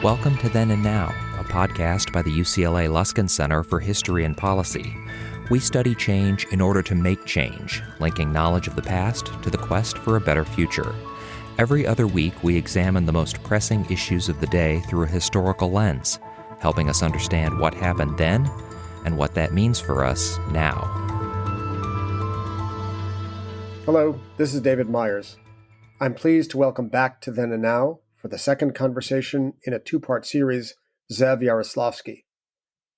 Welcome to Then and Now, a podcast by the UCLA Luskin Center for History and Policy. We study change in order to make change, linking knowledge of the past to the quest for a better future. Every other week, we examine the most pressing issues of the day through a historical lens, helping us understand what happened then and what that means for us now. Hello, this is David Myers. I'm pleased to welcome back to Then and Now for the second conversation in a two-part series, Zev Yaroslavsky.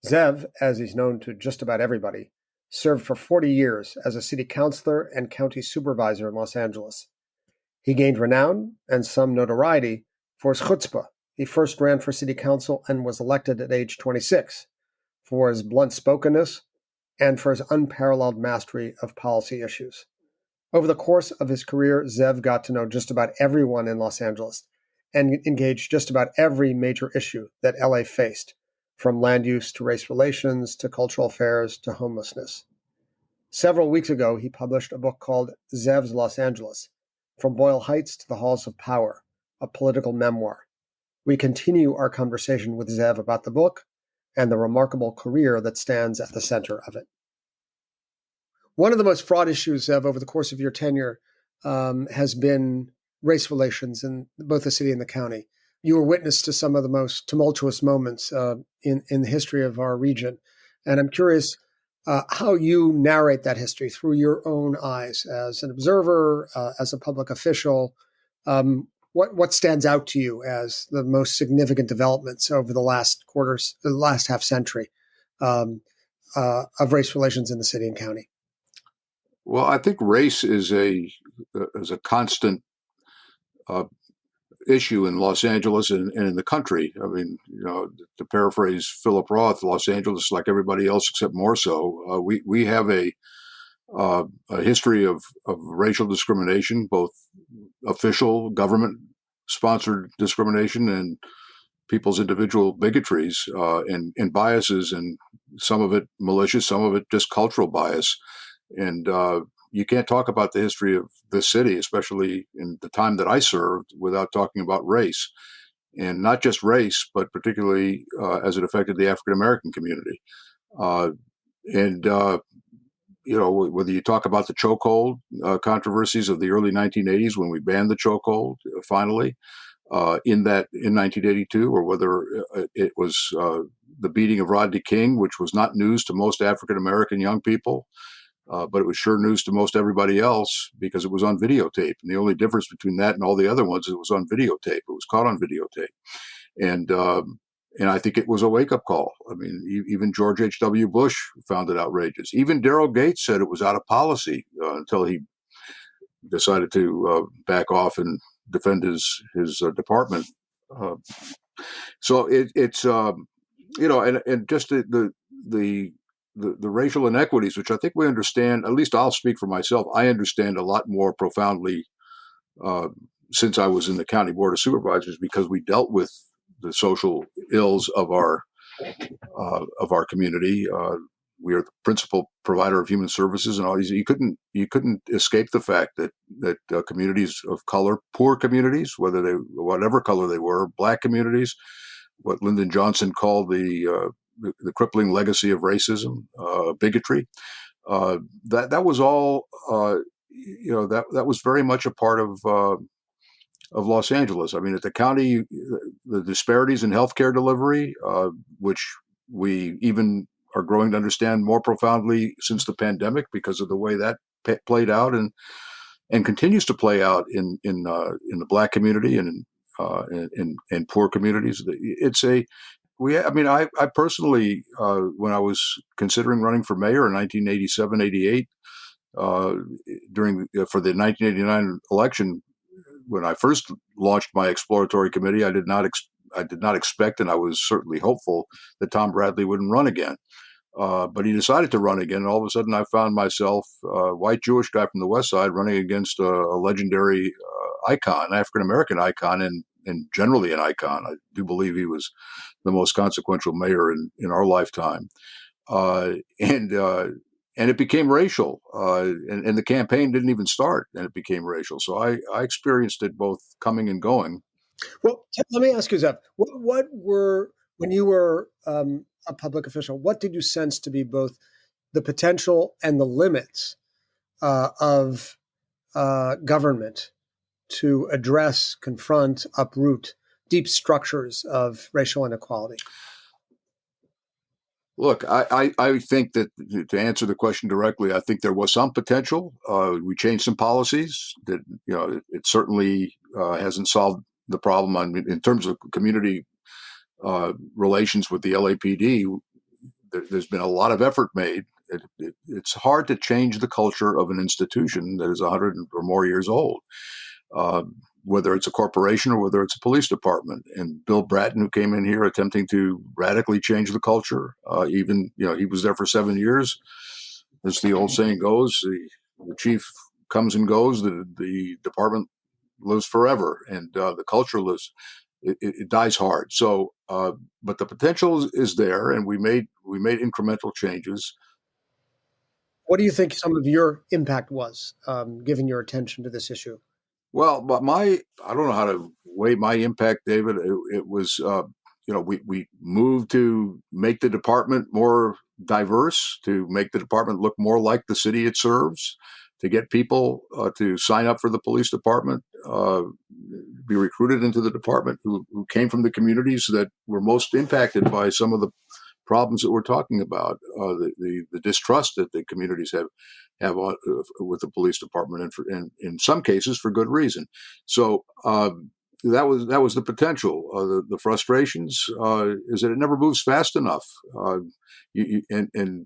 Zev, as he's known to just about everybody, served for 40 years as a city councilor and county supervisor in Los Angeles. He gained renown and some notoriety for his chutzpah. He first ran for city council and was elected at age 26, for his blunt spokenness and for his unparalleled mastery of policy issues. Over the course of his career, Zev got to know just about everyone in Los Angeles and engaged just about every major issue that LA faced, from land use to race relations to cultural affairs to homelessness. Several weeks ago, he published a book called Zev's Los Angeles, From Boyle Heights to the Halls of Power, a political memoir. We continue our conversation with Zev about the book and the remarkable career that stands at the center of it. One of the most fraught issues, Zev, over the course of your tenure has been race relations in both the city and the county. You were witness to some of the most tumultuous moments in the history of our region. And I'm curious how you narrate that history through your own eyes as an observer, as a public official. What stands out to you as the most significant developments over the last half century of race relations in the city and county? Well, I think race is a constant issue in Los Angeles and in the country. I mean, to paraphrase Philip Roth, Los Angeles, like everybody else except more so, we have a history of racial discrimination, both official government-sponsored discrimination and people's individual bigotries and biases, and some of it malicious, some of it just cultural bias. And you can't talk about the history of this city, especially in the time that I served, without talking about race. And not just race, but particularly as it affected the African-American community. Whether you talk about the chokehold controversies of the early 1980s when we banned the chokehold finally in 1982, or whether it was the beating of Rodney King, which was not news to most African-American young people. But it was sure news to most everybody else because it was on videotape. And the only difference between that and all the other ones is it was on videotape. It was caught on videotape. And I think it was a wake-up call. I mean, even George H.W. Bush found it outrageous. Even Daryl Gates said it was out of policy until he decided to back off and defend his department. So it's and just the racial inequities, which I think we understand, at least I'll speak for myself, I understand a lot more profoundly since I was in the County Board of Supervisors, because we dealt with the social ills of our community. We are the principal provider of human services and all these. You couldn't escape the fact that communities of color, poor communities, whatever color they were, Black communities, what Lyndon Johnson called the crippling legacy of racism, bigotry. That was all. That was very much a part of Los Angeles. I mean, at the county, the disparities in healthcare delivery, which we even are growing to understand more profoundly since the pandemic because of the way that played out and continues to play out in the Black community and in poor communities. I personally, when I was considering running for mayor in 1987, 88, for the 1989 election, when I first launched my exploratory committee, I did not expect, and I was certainly hopeful that Tom Bradley wouldn't run again. But he decided to run again, and all of a sudden I found myself, a white Jewish guy from the West Side, running against a legendary icon, African-American icon, and generally an icon. I do believe he was the most consequential mayor in our lifetime. And it became racial, and the campaign didn't even start, and it became racial. So I experienced it both coming and going. Well, let me ask you, Zev, what were, when you were a public official, what did you sense to be both the potential and the limits of government to address, confront, uproot deep structures of racial inequality? Look, I think that to answer the question directly, I think there was some potential. We changed some policies that, it certainly hasn't solved the problem in terms of community relations with the LAPD. There's been a lot of effort made. It's hard to change the culture of an institution that is 100 or more years old. Uh, whether it's a corporation or whether it's a police department. And Bill Bratton, who came in here attempting to radically change the culture, he was there for 7 years. As the old saying goes, the chief comes and goes, the department lives forever, and the culture lives. It dies hard. So, but the potential is there, and we made incremental changes. What do you think some of your impact was, given your attention to this issue? Well, but I don't know how to weigh my impact, David. It was, we moved to make the department more diverse, to make the department look more like the city it serves, to get people to sign up for the police department, be recruited into the department who came from the communities that were most impacted by some of the problems that we're talking about, the distrust that the communities have with the police department, and in some cases for good reason. So that was the potential. The frustrations is that it never moves fast enough. And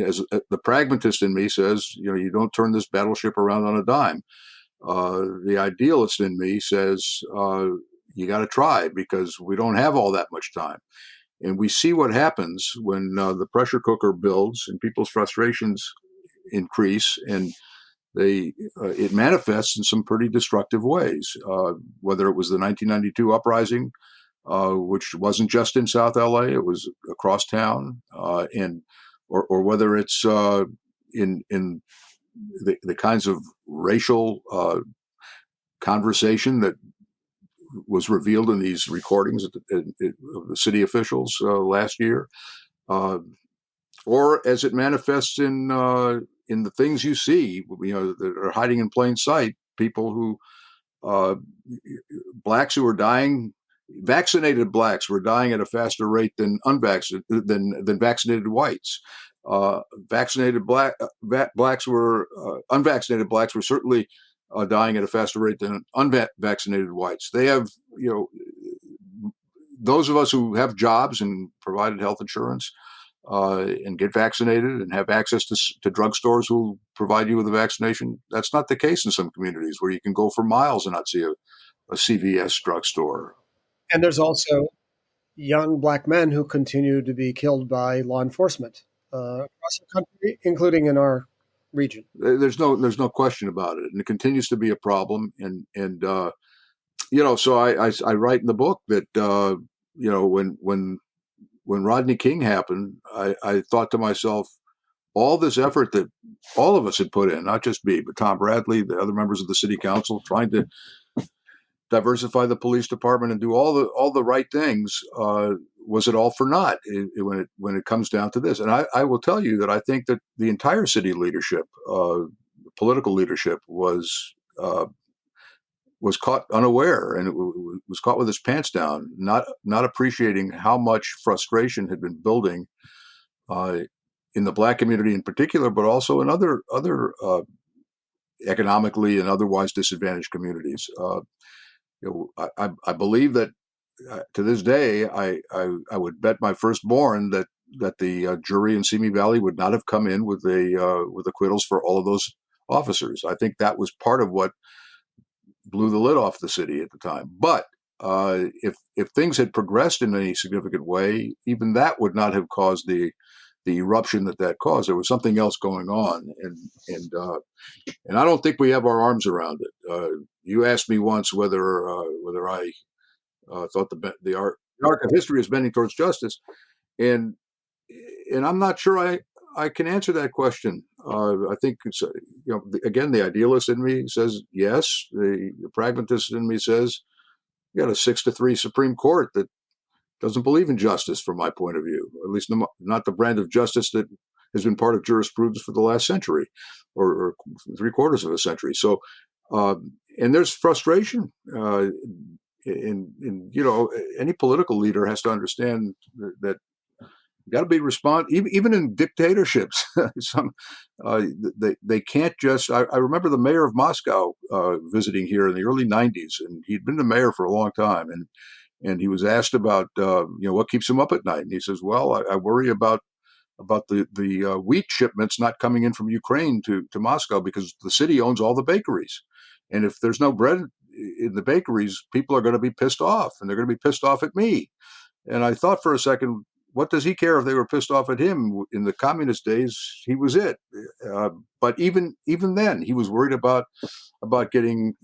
as the pragmatist in me says, you don't turn this battleship around on a dime. The idealist in me says you got to try, because we don't have all that much time. And we see what happens when the pressure cooker builds and people's frustrations increase, and it manifests in some pretty destructive ways. Whether it was the 1992 uprising, which wasn't just in South LA, it was across town, or whether it's in the kinds of racial conversation that was revealed in these recordings of the city officials last year, or as it manifests in the things you see, that are hiding in plain sight. People who blacks who are dying, vaccinated blacks were dying at a faster rate than vaccinated whites. Unvaccinated blacks were certainly dying at a faster rate than unvaccinated whites. They have, those of us who have jobs and provided health insurance and get vaccinated and have access to drugstores who provide you with a vaccination. That's not the case in some communities where you can go for miles and not see a CVS drugstore. And there's also young black men who continue to be killed by law enforcement across the country, including in our region. There's no question about it, and it continues to be a problem. And so I write in the book that when Rodney King happened, I thought to myself, all this effort that all of us had put in, not just me, but Tom Bradley, the other members of the city council, trying to diversify the police department and do all the right things, was it all for naught when it comes down to this? And I will tell you that I think that the entire city leadership, political leadership, was caught unaware, and it was caught with its pants down, not appreciating how much frustration had been building in the black community in particular, but also in other economically and otherwise disadvantaged communities. I believe that to this day, I would bet my firstborn that the jury in Simi Valley would not have come in with acquittals for all of those officers. I think that was part of what blew the lid off the city at the time. But if things had progressed in any significant way, even that would not have caused the eruption that caused. There was something else going on, and I don't think we have our arms around it. You asked me once whether I thought the arc of history is bending towards justice, and I'm not sure I can answer that question. I think it's, again, the idealist in me says yes. The pragmatist in me says, you got a 6-3 Supreme Court that doesn't believe in justice, from my point of view, at least not the brand of justice that has been part of jurisprudence for the last century, or 3/4 of a century. So, and there's frustration. Any political leader has to understand that you got to be even in dictatorships. They can't just. I remember the mayor of Moscow visiting here in the early '90s, and he'd been the mayor for a long time, and he was asked about what keeps him up at night, and he says, "Well, I worry about the wheat shipments not coming in from Ukraine to Moscow, because the city owns all the bakeries, and if there's no bread in the bakeries, people are going to be pissed off, and they're going to be pissed off at me." And I thought for a second, what does he care if they were pissed off at him? In the communist days, he was it. But even then, he was worried about getting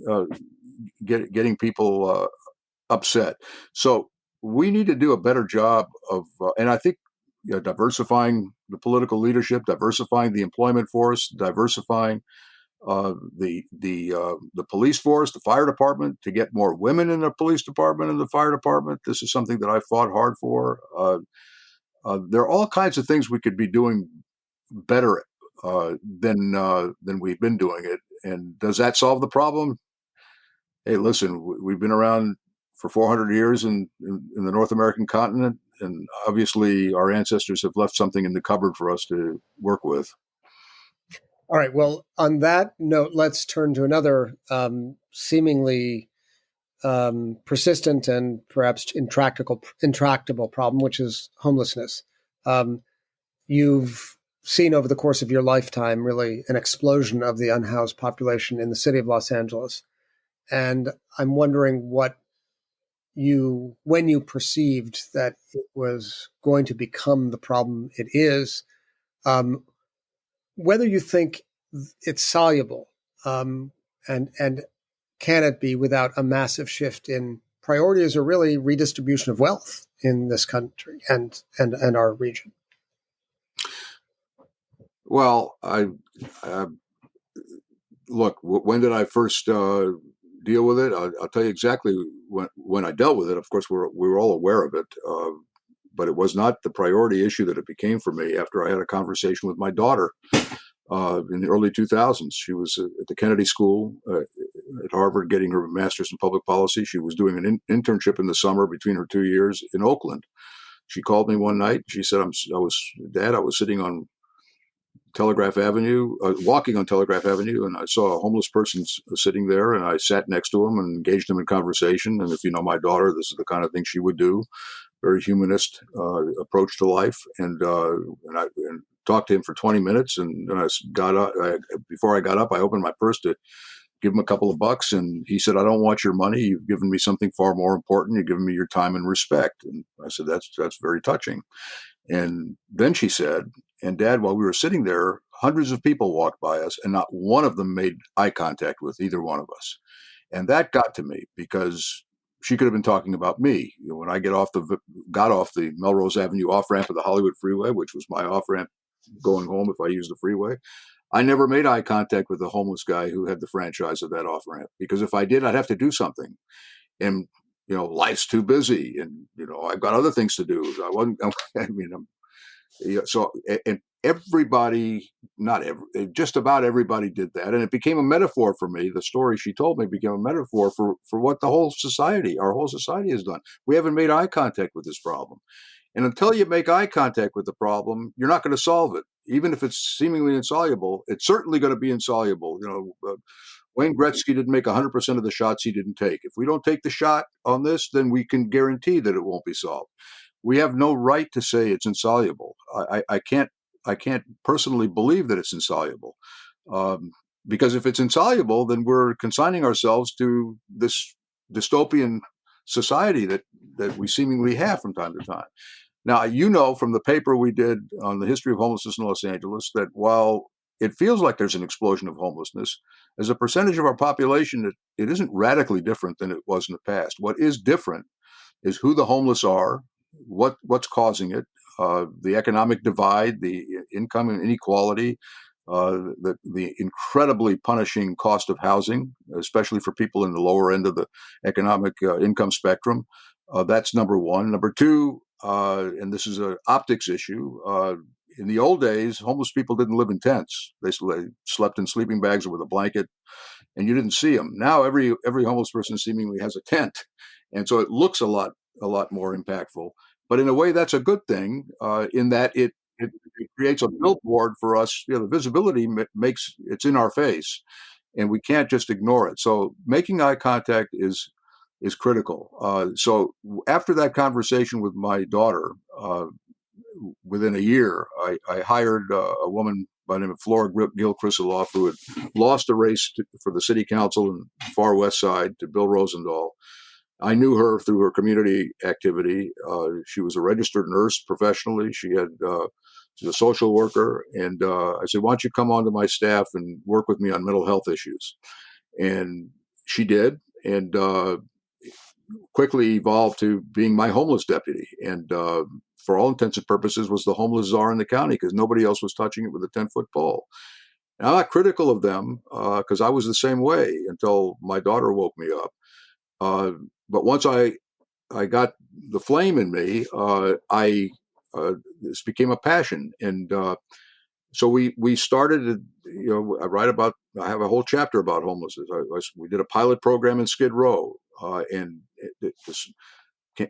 people upset. So we need to do a better job of, and I think, diversifying the political leadership, diversifying the employment force, diversifying the police force, the fire department, to get more women in the police department and the fire department. This is something that I fought hard for. There are all kinds of things we could be doing better than we've been doing it. And does that solve the problem? Hey, listen, we've been around for 400 years in the North American continent, and obviously our ancestors have left something in the cupboard for us to work with. All right. Well, on that note, let's turn to another seemingly persistent and perhaps intractable problem, which is homelessness. You've seen over the course of your lifetime really an explosion of the unhoused population in the city of Los Angeles. And I'm wondering when you perceived that it was going to become the problem it is, whether you think it's soluble, and can it be without a massive shift in priorities or really redistribution of wealth in this country and our region? Well, look. When did I first deal with it? I'll tell you exactly when I dealt with it. Of course, we were all aware of it, but it was not the priority issue that it became for me after I had a conversation with my daughter in the early 2000s. She was at the Kennedy School at Harvard getting her master's in public policy. She was doing an internship in the summer between her 2 years in Oakland. She called me one night. She said, Dad, I was sitting on Telegraph Avenue, walking on Telegraph Avenue, and I saw a homeless person sitting there, and I sat next to him and engaged him in conversation. And if you know my daughter, this is the kind of thing she would do. Very humanist approach to life, and talked to him for 20 minutes. And then I got up. Before I got up, I opened my purse to give him a couple of bucks, and he said, "I don't want your money. You've given me something far more important. You've given me your time and respect." And I said, "That's very touching." And then she said, "And Dad, while we were sitting there, hundreds of people walked by us, and not one of them made eye contact with either one of us." And that got to me, because she could have been talking about me. When I got off the Melrose Avenue off ramp of the Hollywood Freeway, which was my off ramp going home if I used the freeway, I never made eye contact with the homeless guy who had the franchise of that off ramp, because if I did, I'd have to do something. And life's too busy, and I've got other things to do. I wasn't. I mean, so, and everybody, just about everybody did that, and it became a metaphor for me. The story she told me became a metaphor for what our whole society has done. We haven't made eye contact with this problem, and until you make eye contact with the problem, you're not going to solve it. Even if it's seemingly insoluble, it's certainly going to be insoluble. Wayne Gretzky didn't make 100% of the shots he didn't take. If we don't take the shot on this, then we can guarantee that it won't be solved. We have no right to say it's insoluble. I can't personally believe that it's insoluble, because if it's insoluble, then we're consigning ourselves to this dystopian society that we seemingly have from time to time. Now, from the paper we did on the history of homelessness in Los Angeles, that while it feels like there's an explosion of homelessness, as a percentage of our population, it isn't radically different than it was in the past. What is different is who the homeless are, what's causing it, the economic divide, the income inequality, the incredibly punishing cost of housing, especially for people in the lower end of the economic income spectrum. That's number one. Number two, and this is an optics issue. In the old days, homeless people didn't live in tents. They slept in sleeping bags or with a blanket, and you didn't see them. Now every homeless person seemingly has a tent, and so it looks a lot more impactful. But in a way, that's a good thing in that it creates a billboard for us. The visibility makes it's in our face, and we can't just ignore it. So making eye contact is critical. So after that conversation with my daughter, within a year, I hired a woman by the name of Flora Gil-Krisaloff, who had lost a race for the city council in the far west side to Bill Rosendahl. I knew her through her community activity. She was a registered nurse professionally. She's a social worker. And I said, why don't you come onto my staff and work with me on mental health issues? And she did, and quickly evolved to being my homeless deputy. And for all intents and purposes, was the homeless czar in the county because nobody else was touching it with a 10-foot pole. And I'm not critical of them because I was the same way until my daughter woke me up. But once I got the flame in me, this became a passion, and so we started. I have a whole chapter about homelessness. We did a pilot program in Skid Row, and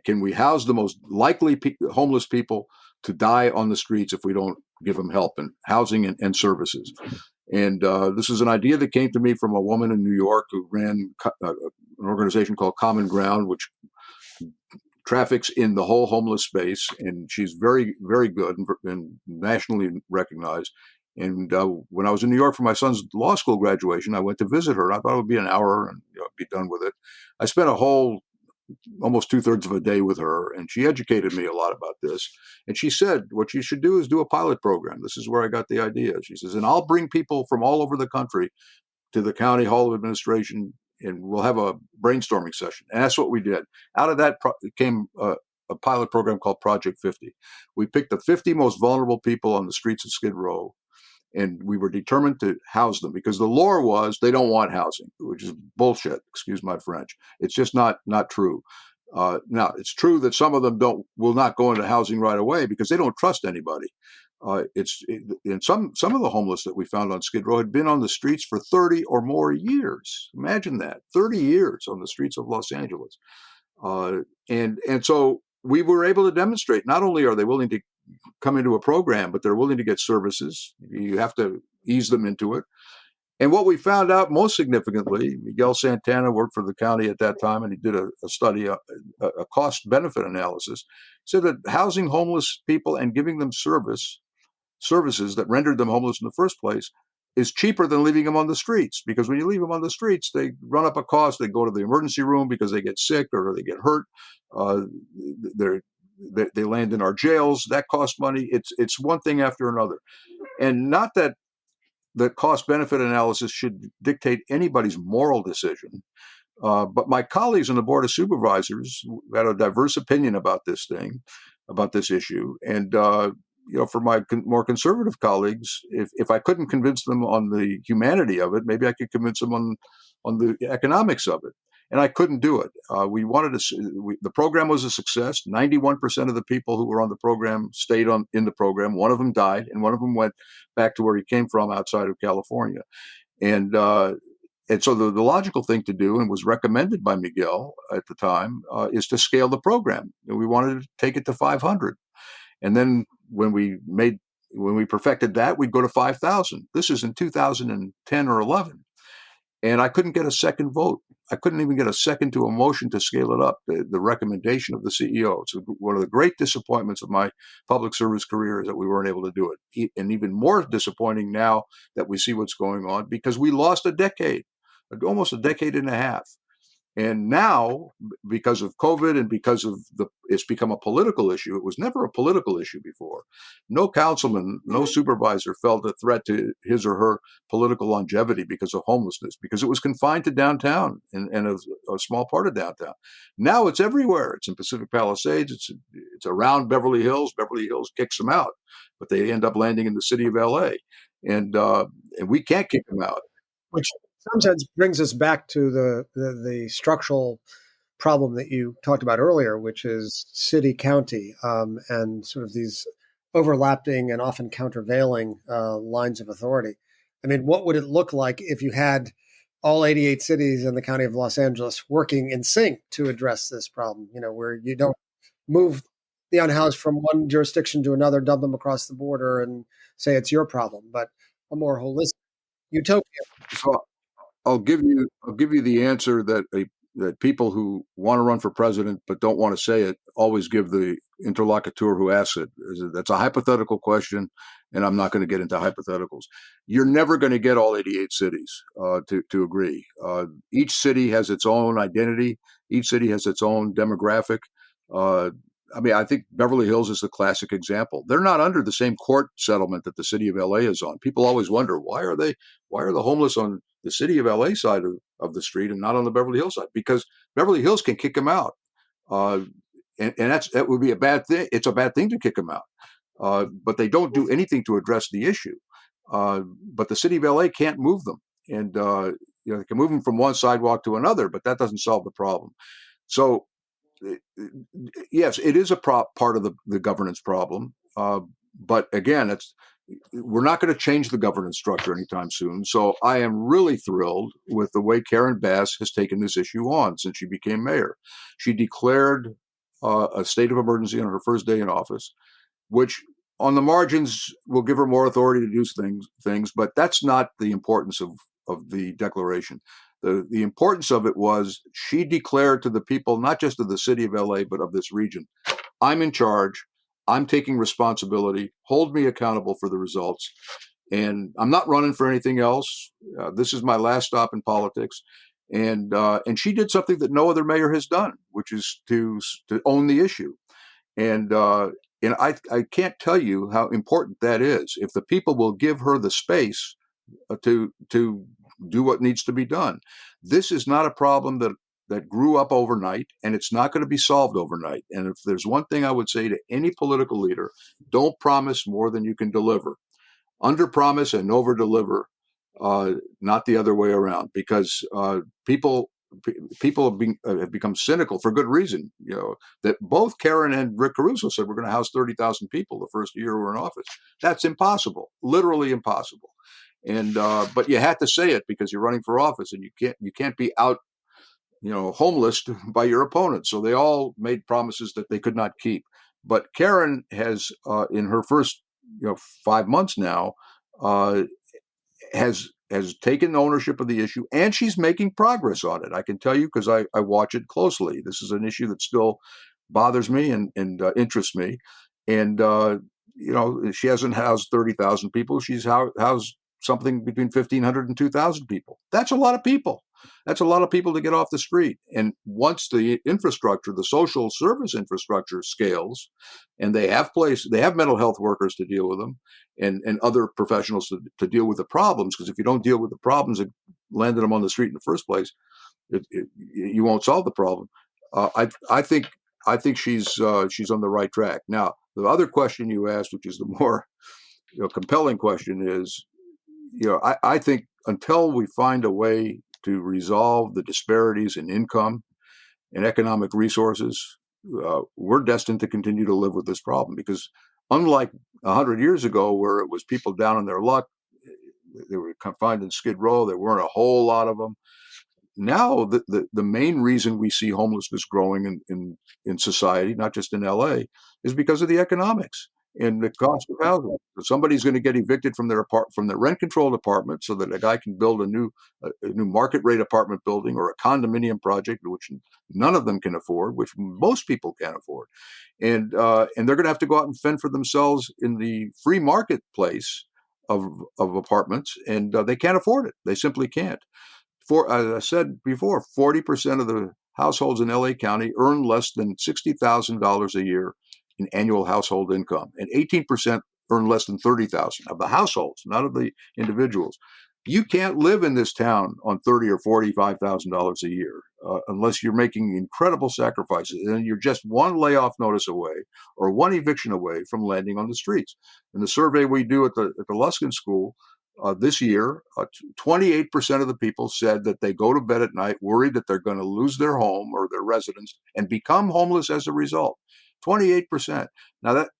can we house the most likely homeless people to die on the streets if we don't give them help and housing and services? And this is an idea that came to me from a woman in New York who ran an organization called Common Ground, which traffics in the whole homeless space. And she's very, very good and nationally recognized. And when I was in New York for my son's law school graduation, I went to visit her. I thought it would be an hour and be done with it. I spent a whole almost 2/3 of a day with her, and she educated me a lot about this. And she said, what you should do is do a pilot program. This is where I got the idea. She says, and I'll bring people from all over the country to the county hall of administration, and we'll have a brainstorming session. And that's what we did. Out of that came a pilot program called Project 50. We picked the 50 most vulnerable people on the streets of Skid Row, and we were determined to house them because the lore was they don't want housing, which is bullshit. Excuse my French. It's just not true. Now it's true that some of them will not go into housing right away because they don't trust anybody. And some of the homeless that we found on Skid Row had been on the streets for 30 or more years. Imagine that, 30 years on the streets of Los Angeles. And so we were able to demonstrate not only are they willing to come into a program, but they're willing to get services. You have to ease them into it. And what we found out most significantly, Miguel Santana worked for the county at that time, and he did a study, a cost-benefit analysis, said that housing homeless people and giving them services that rendered them homeless in the first place is cheaper than leaving them on the streets. Because when you leave them on the streets, they run up a cost. They go to the emergency room because they get sick or they get hurt. They land in our jails. That costs money. It's one thing after another. And not that the cost-benefit analysis should dictate anybody's moral decision. But my colleagues on the Board of Supervisors had a diverse opinion about this issue. And, for my more conservative colleagues, if I couldn't convince them on the humanity of it, maybe I could convince them on the economics of it. And I couldn't do it. The program was a success. 91% of the people who were on the program stayed in the program. One of them died, and one of them went back to where he came from outside of California. And so the logical thing to do, and was recommended by Miguel at the time, is to scale the program. And we wanted to take it to 500. And then when we perfected that, we'd go to 5,000. This is in 2010 or 11. And I couldn't get a second vote. I couldn't even get a second to a motion to scale it up, the recommendation of the CEO. It's one of the great disappointments of my public service career is that we weren't able to do it. And even more disappointing now that we see what's going on, because we lost a decade, almost a decade and a half. And now, because of COVID and because of it's become a political issue. It was never a political issue before. No councilman, no supervisor felt a threat to his or her political longevity because of homelessness, because it was confined to downtown and a small part of downtown. Now it's everywhere. It's in Pacific Palisades. It's around Beverly Hills. Beverly Hills kicks them out, but they end up landing in the city of LA. and we can't kick them out. Which sometimes brings us back to the structural problem that you talked about earlier, which is city county and sort of these overlapping and often countervailing lines of authority. I mean, what would it look like if you had all 88 cities in the county of Los Angeles working in sync to address this problem? You know, where you don't move the unhoused from one jurisdiction to another, dump them across the border, and say it's your problem, but a more holistic utopia. So I'll give you the answer that people who want to run for president but don't want to say it always give the interlocutor who asks it. That's a hypothetical question, and I'm not going to get into hypotheticals. You're never going to get all 88 cities to agree. Each city has its own identity. Each city has its own demographic. Uh, I mean, I think Beverly Hills is the classic example. They're not under the same court settlement that the city of LA is on. People always wonder, why are the homeless on the city of LA side of the street and not on the Beverly Hills side? Because Beverly Hills can kick them out. Uh, and that would be a bad thing. It's a bad thing to kick them out. But they don't do anything to address the issue. But the city of LA can't move them. And they can move them from one sidewalk to another, but that doesn't solve the problem. So yes, it is a part of the governance problem. But again, we're not going to change the governance structure anytime soon. So I am really thrilled with the way Karen Bass has taken this issue on since she became mayor. She declared a state of emergency on her first day in office, which on the margins will give her more authority to do things, but that's not the importance of the declaration. The importance of it was she declared to the people, not just of the city of LA, but of this region, I'm in charge. I'm taking responsibility. Hold me accountable for the results. And I'm not running for anything else. This is my last stop in politics. And she did something that no other mayor has done, which is to own the issue. And I can't tell you how important that is. If the people will give her the space to do what needs to be done, this is not a problem that grew up overnight, and it's not going to be solved overnight. And if there's one thing I would say to any political leader, don't promise more than you can deliver. Under promise and over deliver, not the other way around, because people have become cynical for good reason. You know that both Karen and Rick Caruso said we're going to house 30,000 people the first year we're in office. That's impossible, literally impossible. And but you had to say it because you're running for office, and you can't be out homeless by your opponents. So they all made promises that they could not keep. But Karen has, in her first 5 months now, uh, has taken ownership of the issue, and she's making progress on it. I can tell you because I watch it closely. This is an issue that still bothers me and interests me. And she hasn't housed 30,000 people. She's housed something between 1,500 and 2,000 people. That's a lot of people. That's a lot of people to get off the street. And once the infrastructure, the social service infrastructure scales, and they have mental health workers to deal with them, and other professionals to deal with the problems. Because if you don't deal with the problems that landed them on the street in the first place, you won't solve the problem. I think she's on the right track. Now, the other question you asked, which is the more compelling question, is I think until we find a way to resolve the disparities in income and economic resources, we're destined to continue to live with this problem. Because unlike 100 years ago, where it was people down on their luck, they were confined in Skid Row, there weren't a whole lot of them. Now, the main reason we see homelessness growing in society, not just in LA, is because of the economics and the cost of housing. Somebody's going to get evicted from their rent-controlled apartment so that a guy can build a new market rate apartment building or a condominium project, which none of them can afford, which most people can't afford, and they're going to have to go out and fend for themselves in the free marketplace of apartments, and they can't afford it. They simply can't. As I said before, 40% of the households in LA County earn less than $60,000 a year in annual household income, and 18% earn less than $30,000 of the households, not of the individuals. You can't live in this town on $30,000 or $45,000 a year unless you're making incredible sacrifices, and you're just one layoff notice away or one eviction away from landing on the streets. In the survey we do at the Luskin School, this year, 28% of the people said that they go to bed at night worried that they're going to lose their home or their residence and become homeless as a result. 28%. Now that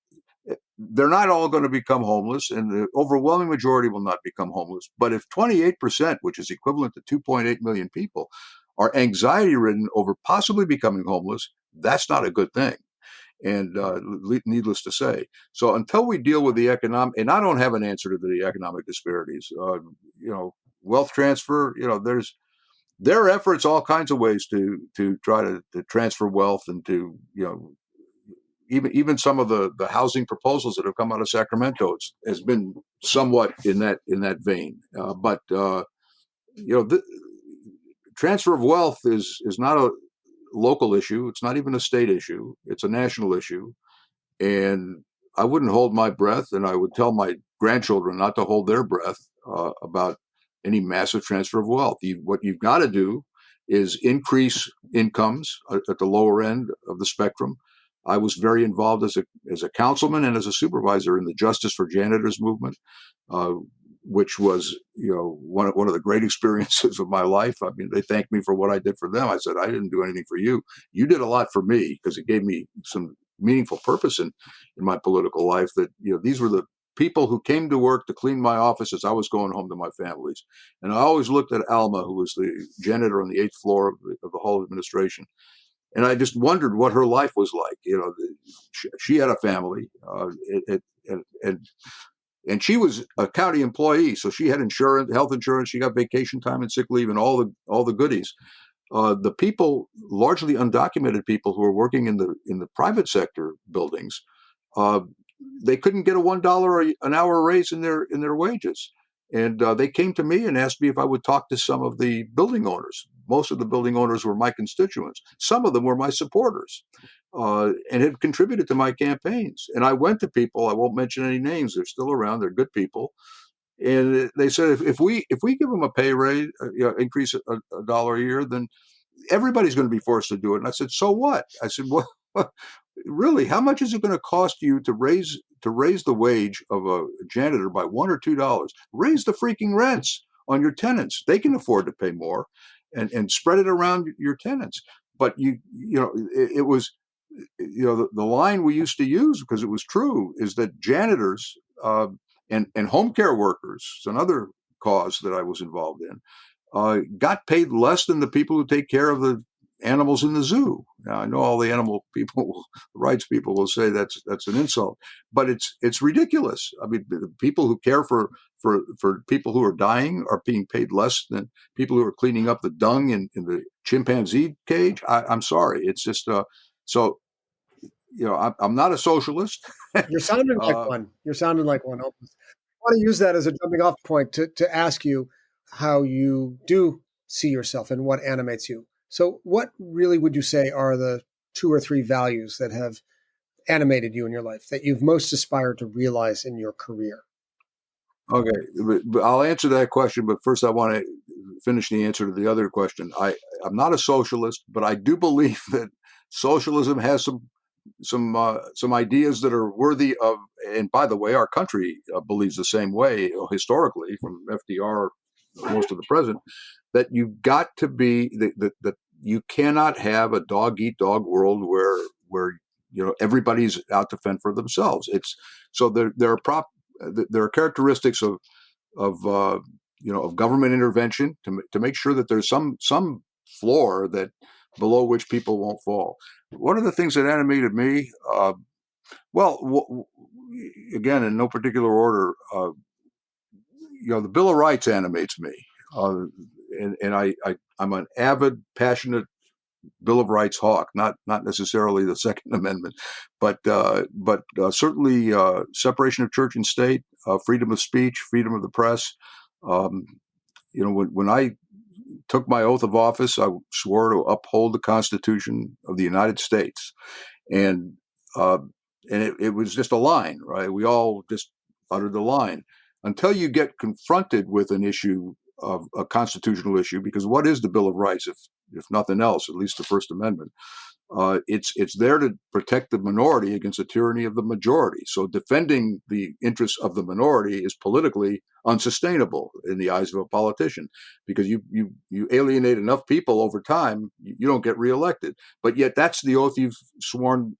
they're not all going to become homeless, and the overwhelming majority will not become homeless. But if 28%, which is equivalent to 2.8 million people, are anxiety ridden over possibly becoming homeless, that's not a good thing. And needless to say, so until we deal with the economic, and I don't have an answer to the economic disparities, wealth transfer, there are efforts, all kinds of ways to try to transfer wealth and to, even some of the housing proposals that have come out of Sacramento has been somewhat in that vein. But the transfer of wealth is not a local issue. It's not even a state issue. It's a national issue. And I wouldn't hold my breath, and I would tell my grandchildren not to hold their breath about any massive transfer of wealth. What you've got to do is increase incomes at the lower end of the spectrum. I was very involved as a councilman and as a supervisor in the Justice for Janitors movement, which was one of the great experiences of my life. I mean, they thanked me for what I did for them. I said, I didn't do anything for you. You did a lot for me, because it gave me some meaningful purpose in my political life. That these were the people who came to work to clean my office as I was going home to my families. And I always looked at Alma, who was the janitor on the 8th floor of the Hall of Administration, and I just wondered what her life was like. She had a family, and she was a county employee, so she had insurance, health insurance. She got vacation time and sick leave and all the goodies. The people, largely undocumented people who were working in the private sector buildings, they couldn't get a $1 an hour raise in their wages. And they came to me and asked me if I would talk to some of the building owners. Most of the building owners were my constituents. Some of them were my supporters, and had contributed to my campaigns. And I went to people, I won't mention any names, they're still around, they're good people. And they said, if we give them a pay raise, increase a dollar a year, then everybody's going to be forced to do it. And I said, so what? I said, what? Really, how much is it going to cost you to raise the wage of a janitor by $1 or $2? Raise the freaking rents on your tenants. They can afford to pay more, and spread it around your tenants. But it was, the line we used to use, because it was true, is that janitors and home care workers, another cause that I was involved in, got paid less than the people who take care of the animals in the zoo. Now, I know all the animal people, rights people, will say that's an insult, but it's ridiculous. I mean, the people who care for people who are dying are being paid less than people who are cleaning up the dung in the chimpanzee cage. I'm sorry, it's just so. I'm not a socialist. You're sounding like one. You're sounding like one. I want to use that as a jumping off point to ask you how you do see yourself and what animates you. So what really would you say are the 2 or 3 values that have animated you in your life, that you've most aspired to realize in your career? Okay, but I'll answer that question. But first, I want to finish the answer to the other question. I'm not a socialist, but I do believe that socialism has some ideas that are worthy of. And by the way, our country believes the same way historically, from FDR most of the present. That you've got to be that you cannot have a dog eat dog world where everybody's out to fend for themselves. It's so there are characteristics of government intervention to make sure that there's some floor that below which people won't fall. One of the things that animated me, again, in no particular order, the Bill of Rights animates me, and I'm an avid, passionate Bill of Rights hawk, not necessarily the Second Amendment, but certainly separation of church and state, freedom of speech, freedom of the press. When I took my oath of office, I swore to uphold the Constitution of the United States, and it was just a line, right? We all just uttered the line until you get confronted with an issue of a constitutional issue, because what is the Bill of Rights if nothing else, at least the First Amendment? It's there to protect the minority against the tyranny of the majority. So defending the interests of the minority is politically unsustainable in the eyes of a politician, because you alienate enough people over time, you don't get reelected. But yet that's the oath you've sworn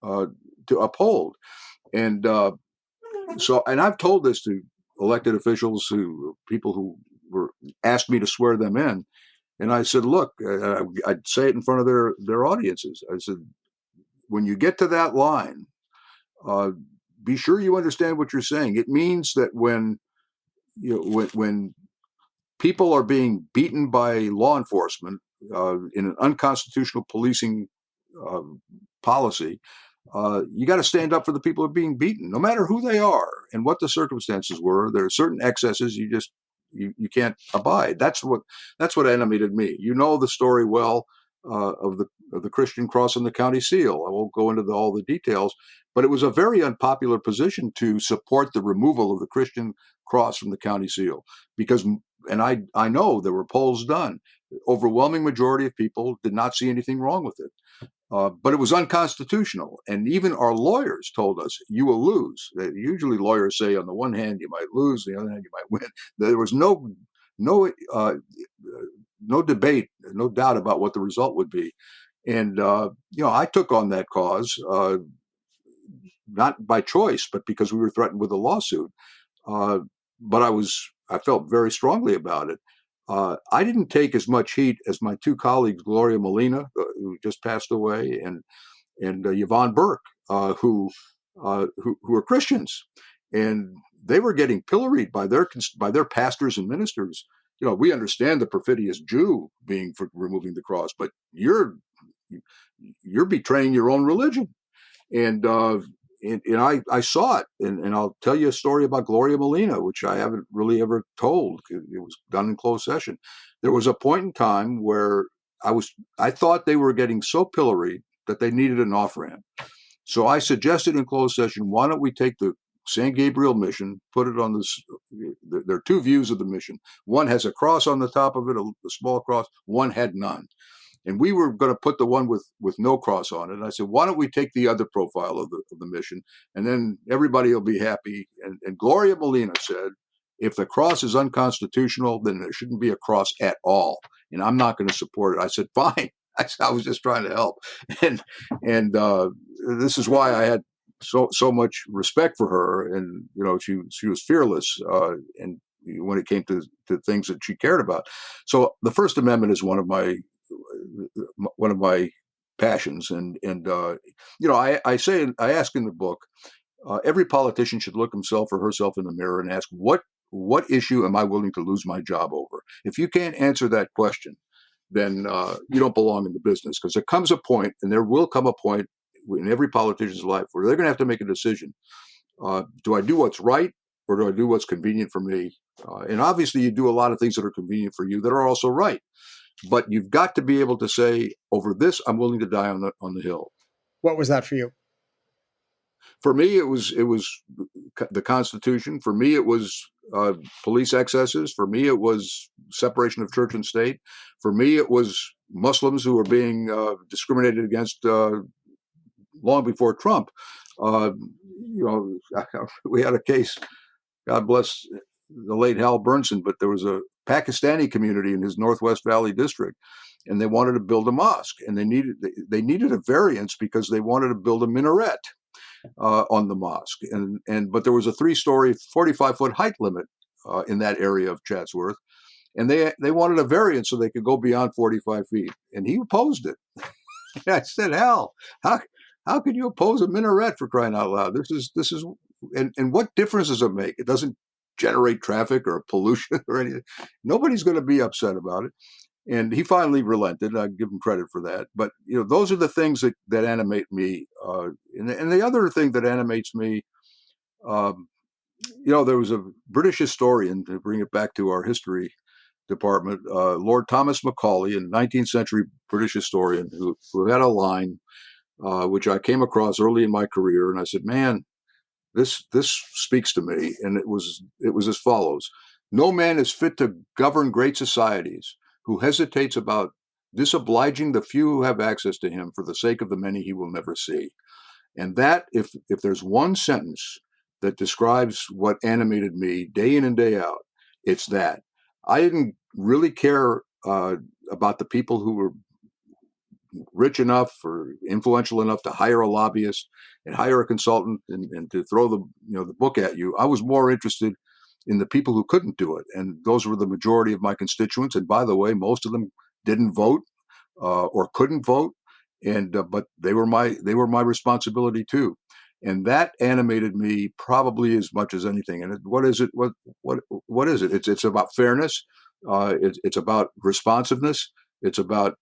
to uphold. And and I've told this to elected officials, people who were asked me to swear them in. And I said, look, I'd say it in front of their audiences. I said, when you get to that line, be sure you understand what you're saying. It means that when people are being beaten by law enforcement in an unconstitutional policing uh, policy, you got to stand up for the people who are being beaten, no matter who they are and what the circumstances were. There are certain excesses you can't abide. That's what animated me. You know the story well of the Christian cross and the county seal. I won't go into all the details, but it was a very unpopular position to support the removal of the Christian cross from the county seal, because, and I know there were polls done. Overwhelming majority of people did not see anything wrong with it. But it was unconstitutional. And even our lawyers told us, you will lose. Usually lawyers say, on the one hand, you might lose, on the other hand, you might win. There was no debate, no doubt about what the result would be. And, I took on that cause, not by choice, but because we were threatened with a lawsuit. Uh, but I felt very strongly about it. I didn't take as much heat as my two colleagues, Gloria Molina, who just passed away, and Yvonne Burke, who are Christians, and they were getting pilloried by their pastors and ministers. We understand the perfidious Jew being for removing the cross, but you're betraying your own religion. And I saw it, and I'll tell you a story about Gloria Molina, which I haven't really ever told. It was done in closed session. There was a point in time where I thought they were getting so pilloried that they needed an off ramp. So I suggested in closed session, why don't we take the San Gabriel mission, put it on this. There are two views of the mission. One has a cross on the top of it, a small cross. One had none. And we were going to put the one with no cross on it. And I said, why don't we take the other profile of the mission, and then everybody will be happy. And Gloria Molina said, if the cross is unconstitutional, then there shouldn't be a cross at all. And I'm not going to support it. I said, fine. I was just trying to help. And this is why I had so much respect for her. And, she was fearless. And when it came to things that she cared about. So the First Amendment is one of my passions, and I ask in the book, every politician should look himself or herself in the mirror and ask, what issue am I willing to lose my job over? If you can't answer that question, then you don't belong in the business, because there comes a point, and there will come a point in every politician's life where they're going to have to make a decision. Do I do what's right, or do I do what's convenient for me? And obviously you do a lot of things that are convenient for you that are also right. But you've got to be able to say, over this, I'm willing to die on the hill. What was that for you? For me, it was the Constitution. For me, it was police excesses. For me, it was separation of church and state. For me, it was Muslims who were being discriminated against long before Trump. We had a case, God bless the late Hal Burnson, but there was a Pakistani community in his Northwest Valley district, and they wanted to build a mosque, and they needed a variance because they wanted to build a minaret on the mosque, but there was a 3-story, 45-foot height limit in that area of Chatsworth, and they wanted a variance so they could go beyond 45 feet, and he opposed it. I said, Hal, how can you oppose a minaret, for crying out loud? This is and what difference does it make? It doesn't generate traffic or pollution or anything. Nobody's going to be upset about it. And he finally relented. I give him credit for that. But those are the things that animate me. And the other thing that animates me, there was a British historian, to bring it back to our history department, Lord Thomas Macaulay, a 19th century British historian, who had a line which I came across early in my career, and I said, man, this speaks to me. And it was as follows: no man is fit to govern great societies who hesitates about disobliging the few who have access to him for the sake of the many he will never see. And that, if there's one sentence that describes what animated me day in and day out, it's that. I didn't really care about the people who were rich enough or influential enough to hire a lobbyist and hire a consultant and to throw the book at you. I was more interested in the people who couldn't do it, and those were the majority of my constituents. And by the way, most of them didn't vote or couldn't vote, and but they were my responsibility too. And that animated me probably as much as anything. And what is it? What is it? It's about fairness. It's about responsiveness. It's about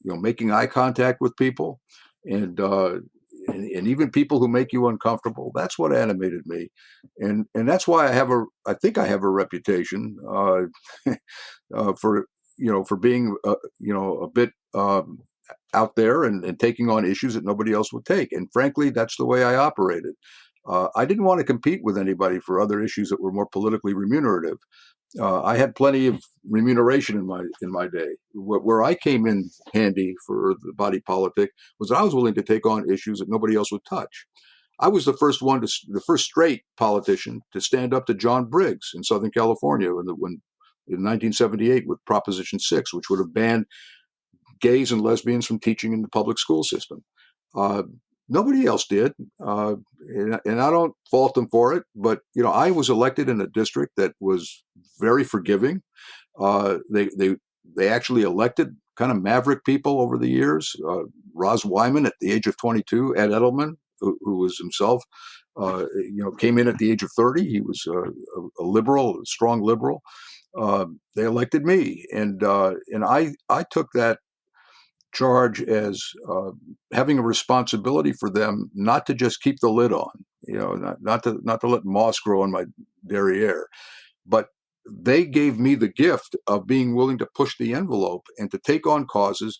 making eye contact with people, and and even people who make you uncomfortable. That's what animated me, and that's why I think I have a reputation for for being a bit out there and taking on issues that nobody else would take. And frankly, that's the way I operated. I didn't want to compete with anybody for other issues that were more politically remunerative. I had plenty of remuneration in my day. Where I came in handy for the body politic was that I was willing to take on issues that nobody else would touch. I was the first straight politician to stand up to John Briggs in Southern California in 1978 with Proposition 6, which would have banned gays and lesbians from teaching in the public school system. Uh, Nobody else did, and I don't fault them for it. But I was elected in a district that was very forgiving. They actually elected kind of maverick people over the years. Roz Wyman at the age of 22, Ed Edelman, who was himself, came in at the age of 30. He was a liberal, a strong liberal. They elected me, and I took that charge as having a responsibility for them, not to just keep the lid on, not to let moss grow on my derriere, but they gave me the gift of being willing to push the envelope and to take on causes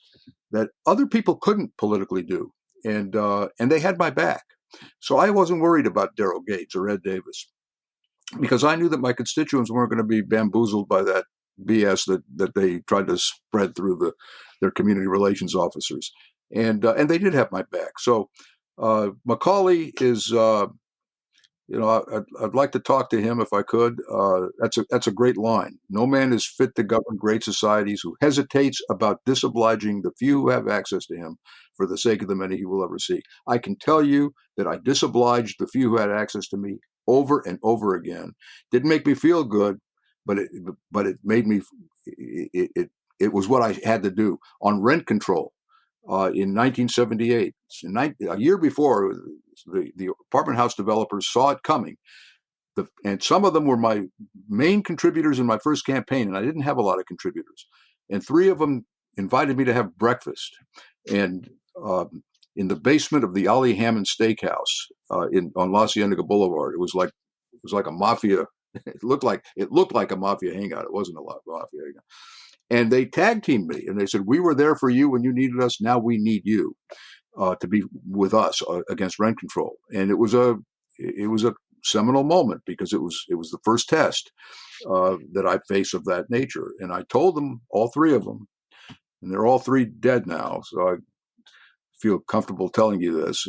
that other people couldn't politically do, and they had my back. So I wasn't worried about Daryl Gates or Ed Davis, because I knew that my constituents weren't going to be bamboozled by that BS that they tried to spread through their community relations officers, and they did have my back. So Macaulay is, I'd like to talk to him if I could. That's a great line. No man is fit to govern great societies who hesitates about disobliging the few who have access to him for the sake of the many he will ever see. I can tell you that I disobliged the few who had access to me over and over again. Didn't make me feel good, but it made me. It was what I had to do on rent control. In 1978, a year before, the apartment house developers saw it coming. And some of them were my main contributors in my first campaign, and I didn't have a lot of contributors. And three of them invited me to have breakfast, and in the basement of the Ollie Hammond Steakhouse on La Cienega Boulevard. It was like a mafia. It looked like a mafia hangout. It wasn't a mafia hangout. And they tag teamed me, and they said, "We were there for you when you needed us. Now we need you to be with us against rent control." And it was a seminal moment, because it was the first test that I faced of that nature. And I told them, all three of them, and they're all three dead now, so I feel comfortable telling you this.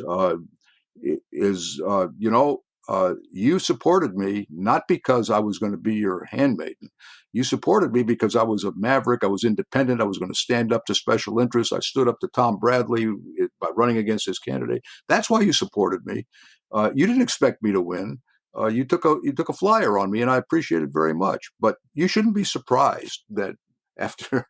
You supported me not because I was going to be your handmaiden. You supported me because I was a maverick. I was independent. I was going to stand up to special interests. I stood up to Tom Bradley by running against his candidate. That's why you supported me. You didn't expect me to win. You took a flyer on me, and I appreciate it very much. But you shouldn't be surprised that after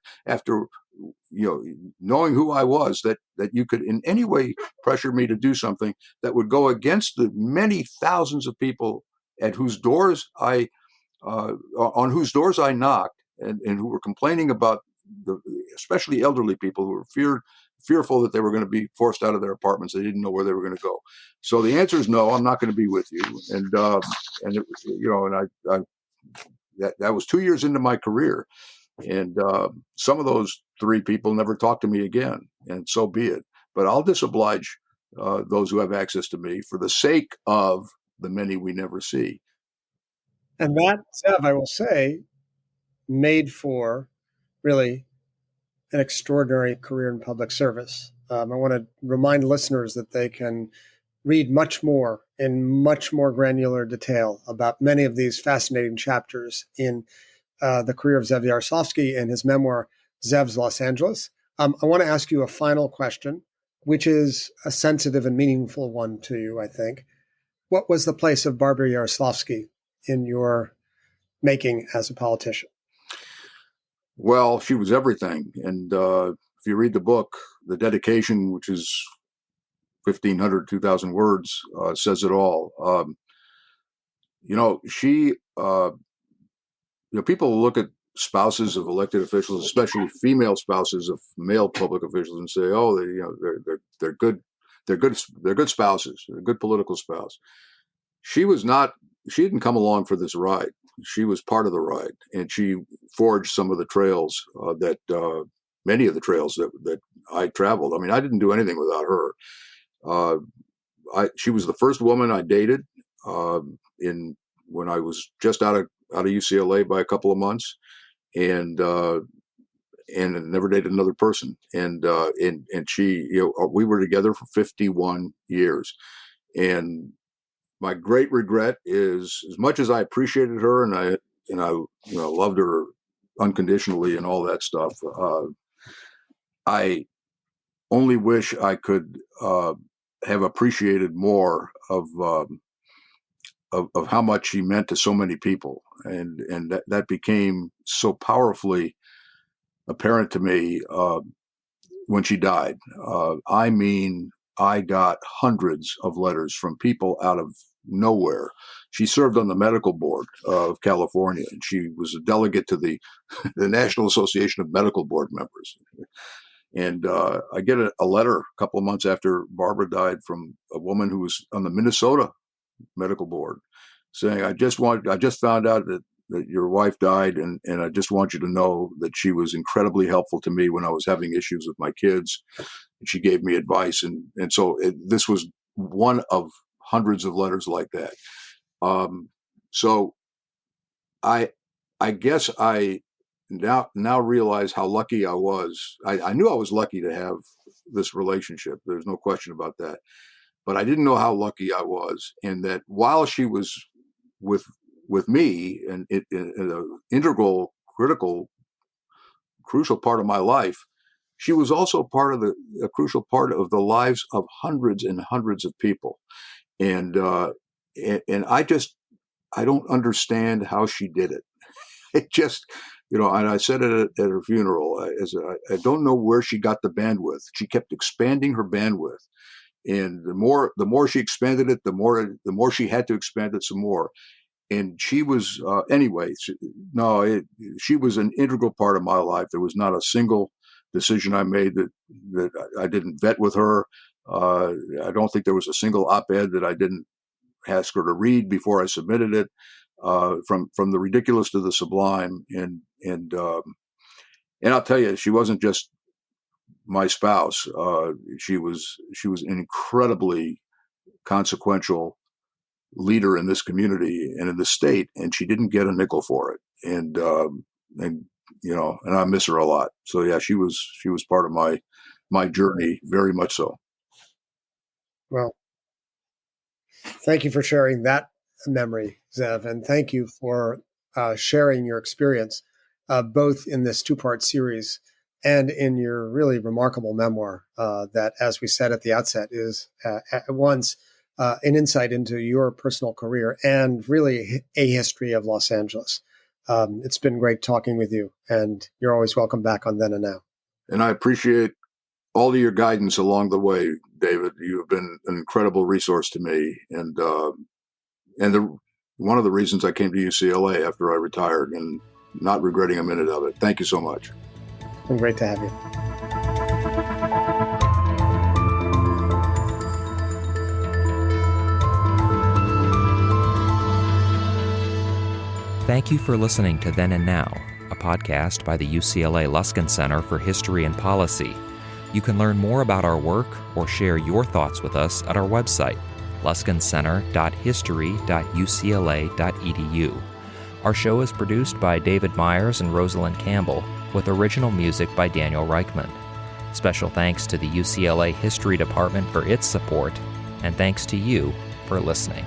knowing who I was, that you could in any way pressure me to do something that would go against the many thousands of people at whose doors on whose doors I knocked, and who were complaining about especially elderly people who were fearful that they were going to be forced out of their apartments. They didn't know where they were going to go. So the answer is no. I'm not going to be with you. And that was 2 years into my career. And some of those three people never talked to me again, and so be it. But I'll disoblige those who have access to me for the sake of the many we never see. And that, Zev, I will say, made for really an extraordinary career in public service. I want to remind listeners that they can read much more in much more granular detail about many of these fascinating chapters in the career of Zev Yaroslavsky and his memoir, Zev's Los Angeles. I want to ask you a final question, which is a sensitive and meaningful one to you, I think. What was the place of Barbara Yaroslavsky in your making as a politician? Well, she was everything. And if you read the book, the dedication, which is 1,500, 2,000 words, says it all. People look at spouses of elected officials, especially female spouses of male public officials, and say, "Oh, they're good, they're good spouses, they're a good political spouse." She was not. She didn't come along for this ride. She was part of the ride, and she forged some of the trails many of the trails that I traveled. I mean, I didn't do anything without her. She was the first woman I dated when I was just out of UCLA by a couple of months, and never dated another person. And she, we were together for 51 years. And my great regret is, as much as I appreciated her and I loved her unconditionally and all that stuff, I only wish I could have appreciated more of how much she meant to so many people, and that became so powerfully apparent to me when she died. I mean, I got hundreds of letters from people out of nowhere. She served on the medical board of California, and she was a delegate to the National Association of Medical Board Members. And I get a letter a couple of months after Barbara died from a woman who was on the Minnesota medical board saying, I just found out that your wife died, and I just want you to know that she was incredibly helpful to me when I was having issues with my kids. And she gave me advice. And so this was one of hundreds of letters like that. So I guess I now realize how lucky I was. I knew I was lucky to have this relationship. There's no question about that. But I didn't know how lucky I was, and that while she was with me, and an integral, critical, crucial part of my life, she was also a crucial part of the lives of hundreds and hundreds of people. And I don't understand how she did it. It just, and I said it at her funeral, I don't know where she got the bandwidth. She kept expanding her bandwidth. And the more she expanded it, the more she had to expand it some more. And she was, she was an integral part of my life. There was not a single decision I made that I didn't vet with her. I don't think there was a single op-ed that I didn't ask her to read before I submitted it. From the ridiculous to the sublime. And I'll tell you, she wasn't just my spouse. She was an incredibly consequential leader in this community and in the state, and she didn't get a nickel for it. And I miss her a lot. So yeah, she was part of my journey, very much so. Well, thank you for sharing that memory, Zev, and thank you for sharing your experience, both in this two-part series and in your really remarkable memoir that, as we said at the outset, is at once an insight into your personal career and really a history of Los Angeles. It's been great talking with you, and you're always welcome back on Then and Now. And I appreciate all of your guidance along the way, David. You have been an incredible resource to me, and one of the reasons I came to UCLA after I retired, and not regretting a minute of it. Thank you so much. It's been great to have you. Thank you for listening to Then and Now, a podcast by the UCLA Luskin Center for History and Policy. You can learn more about our work or share your thoughts with us at our website, luskincenter.history.ucla.edu. Our show is produced by David Myers and Rosalind Campbell, with original music by Daniel Reichman. Special thanks to the UCLA History Department for its support, and thanks to you for listening.